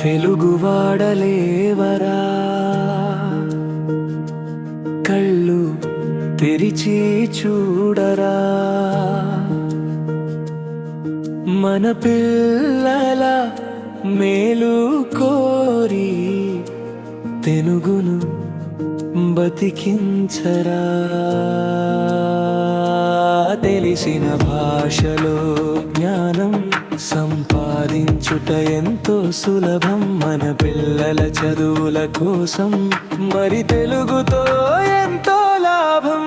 తెలుగు వాడలేవరా కళ్ళు తెరిచి చూడరా మన పిల్లల మేలు కోరి తెలుగును బతికించరా తెలిసిన భాషలో జ్ఞానం సంపాదించుట ఎంతో సులభం మన పిల్లల చదువుల కోసం మరి తెలుగుతో ఎంతో లాభం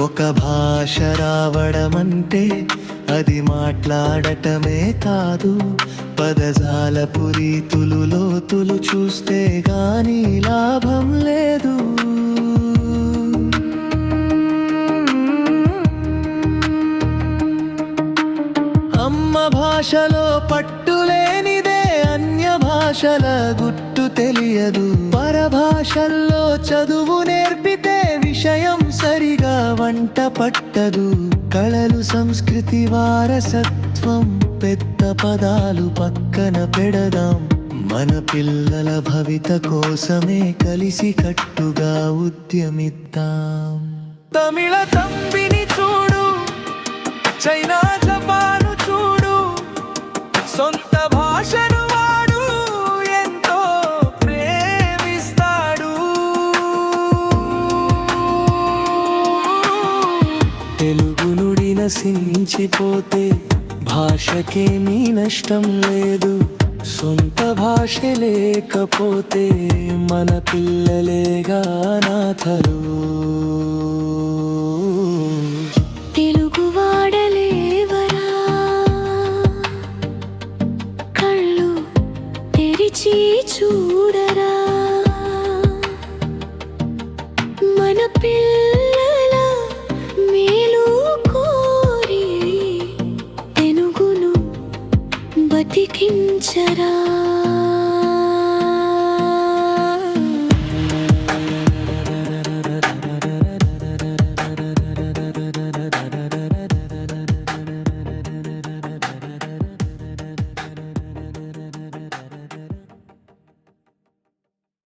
ఒక భాష రావడమంటే అది మాట్లాడటమే కాదు పదజాలపు రీతులు లోతులు చూస్తే గాని లాభం లేదు అమ్మ భాషలో పట్టులేనిదే అన్య భాషల గుట్టు తెలియదు పరభాషల్లో చదువు నేర్పితే విషయం సరిగా వంట పట్టదు కళలు సంస్కృతి వారసత్వం పెద్ద పదాలు పక్కన పెడదాం మన పిల్లల భవిత కోసమే కలిసి కట్టుగా ఉద్యమిద్దాం తమిళ తంబిని చూడు చైనా జపాను చూడు సొంత భాషను వాడు ఎంతో ప్రేమిస్తాడు తెలుగు నుడి నశించిపోతే భాషకేమీ నష్టం లేదు సొంత భాష లేకపోతే మన పిల్లలేగా అనాథలు తెలుగు వాడలేవరా కళ్ళు తెరిచి చూడరా మన పిల్లల మేలు కోరి తెలుగును బతికించరా